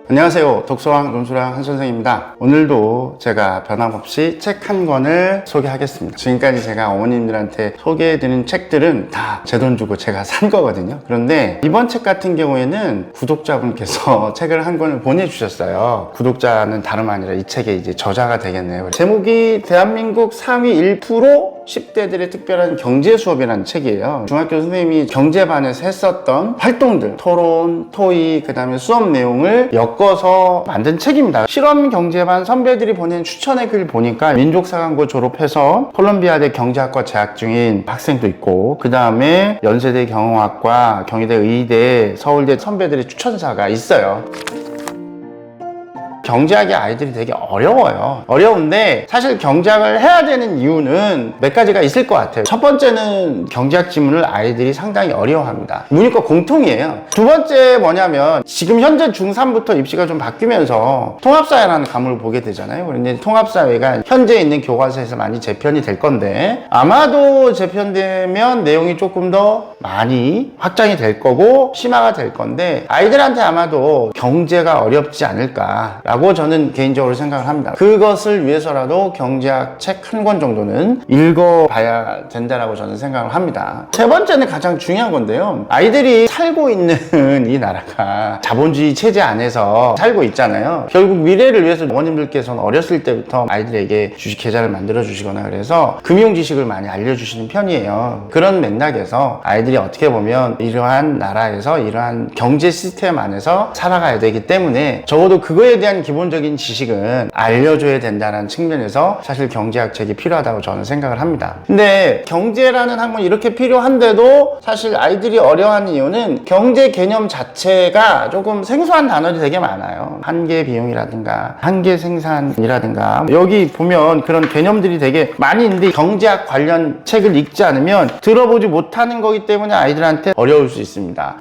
안녕하세요. 독서왕 논술왕 한 선생입니다. 오늘도 제가 변함없이 책 한 권을 소개하겠습니다. 지금까지 제가 어머님들한테 소개해드린 책들은 다 제 돈 주고 제가 산 거거든요. 그런데 이번 책 같은 경우에는 구독자분께서 책을 한 권을 보내주셨어요. 구독자는 다름 아니라 이 책의 이제 저자가 되겠네요. 제목이 대한민국 상위 1% 10대들의 특별한 경제 수업이라는 책이에요. 중학교 선생님이 경제반에서 했었던 활동들, 토론, 토의, 그 다음에 수업 내용을 엮어서 만든 책입니다. 실험 경제반 선배들이 보낸 추천의 글 보니까 민족사관고 졸업해서 콜롬비아대 경제학과 재학 중인 학생도 있고, 그 다음에 연세대 경영학과, 경희대 의대, 서울대 선배들의 추천사가 있어요. 경제학의 아이들이 되게 어려워요. 어려운데 사실 경제학을 해야 되는 이유는 몇 가지가 있을 것 같아요. 첫 번째는 경제학 지문을 아이들이 상당히 어려워합니다. 문이과 공통이에요. 두 번째 뭐냐면 지금 현재 중3부터 입시가 좀 바뀌면서 통합사회라는 과목을 보게 되잖아요. 그런데 통합사회가 현재 있는 교과서에서 많이 재편이 될 건데, 아마도 재편되면 내용이 조금 더 많이 확장이 될 거고 심화가 될 건데, 아이들한테 아마도 경제가 어렵지 않을까 라고 저는 개인적으로 생각을 합니다. 그것을 위해서라도 경제학 책 한 권 정도는 읽어봐야 된다라고 저는 생각을 합니다. 세 번째는 가장 중요한 건데요. 아이들이 살고 있는 이 나라가 자본주의 체제 안에서 살고 있잖아요. 결국 미래를 위해서 어머님들께서는 어렸을 때부터 아이들에게 주식 계좌를 만들어 주시거나 그래서 금융 지식을 많이 알려주시는 편이에요. 그런 맥락에서 아이들이 어떻게 보면 이러한 나라에서 이러한 경제 시스템 안에서 살아가야 되기 때문에 적어도 그거에 대한 기본적인 지식은 알려줘야 된다는 측면에서 사실 경제학 책이 필요하다고 저는 생각을 합니다. 근데 경제라는 학문이 이렇게 필요한데도 사실 아이들이 어려워하는 이유는 경제 개념 자체가 조금 생소한 단어들이 되게 많아요. 한계 비용이라든가 한계 생산이라든가 여기 보면 그런 개념들이 되게 많이 있는데, 경제학 관련 책을 읽지 않으면 들어보지 못하는 거기 때문에 아이들한테 어려울 수 있습니다.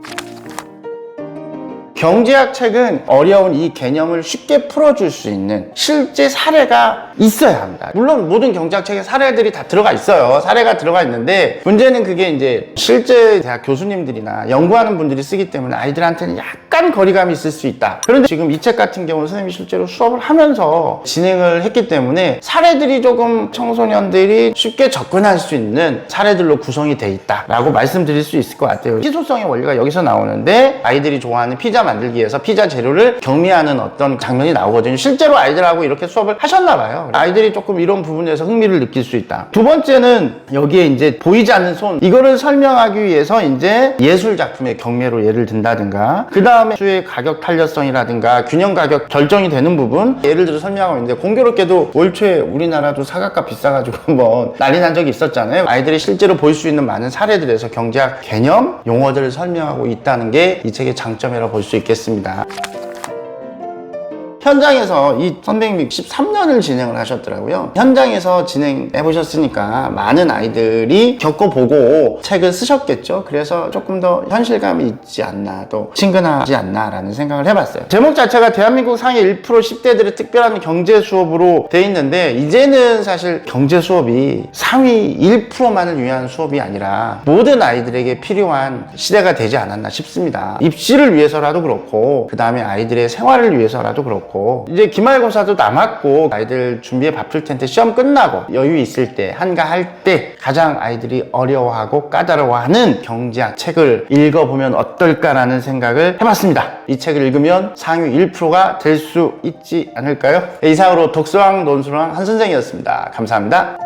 경제학 책은 어려운 이 개념을 쉽게 풀어줄 수 있는 실제 사례가 있어야 합니다. 물론 모든 경제학 책에 사례들이 다 들어가 있어요. 사례가 들어가 있는데 문제는 그게 이제 실제 대학 교수님들이나 연구하는 분들이 쓰기 때문에 아이들한테는 약간 거리감이 있을 수 있다. 그런데 지금 이 책 같은 경우는 선생님이 실제로 수업을 하면서 진행을 했기 때문에 사례들이 조금 청소년들이 쉽게 접근할 수 있는 사례들로 구성이 돼 있다라고 말씀드릴 수 있을 것 같아요. 희소성의 원리가 여기서 나오는데, 아이들이 좋아하는 피자 만들기 위해서 피자 재료를 경미하는 어떤 장면이 나오거든요. 실제로 아이들하고 이렇게 수업을 하셨나 봐요. 아이들이 조금 이런 부분에서 흥미를 느낄 수 있다. 두 번째는 여기에 이제 보이지 않는 손, 이거를 설명하기 위해서 이제 예술 작품의 경매로 예를 든다든가, 그 다음에 수의 가격 탄력성이라든가 균형 가격 결정이 되는 부분 예를 들어 설명하고 있는데, 공교롭게도 올 초에 우리나라도 사각값 비싸가지고 한번 난리 난 적이 있었잖아요. 아이들이 실제로 볼 수 있는 많은 사례들에서 경제학 개념, 용어들을 설명하고 있다는 게 이 책의 장점이라고 볼 수 있겠습니다. 현장에서 이 선생님이 13년을 진행을 하셨더라고요. 현장에서 진행해 보셨으니까 많은 아이들이 겪어보고 책을 쓰셨겠죠. 그래서 조금 더 현실감이 있지 않나, 또 친근하지 않나 라는 생각을 해봤어요. 제목 자체가 대한민국 상위 1% 10대들의 특별한 경제 수업으로 돼 있는데, 이제는 사실 경제 수업이 상위 1%만을 위한 수업이 아니라 모든 아이들에게 필요한 시대가 되지 않았나 싶습니다. 입시를 위해서라도 그렇고, 그 다음에 아이들의 생활을 위해서라도 그렇고, 이제 기말고사도 남았고 아이들 준비에 바쁠 텐데, 시험 끝나고 여유 있을 때, 한가할 때 가장 아이들이 어려워하고 까다로워하는 경제학 책을 읽어보면 어떨까라는 생각을 해봤습니다. 이 책을 읽으면 상위 1%가 될 수 있지 않을까요? 이상으로 독서왕 논술왕 한 선생이었습니다. 감사합니다.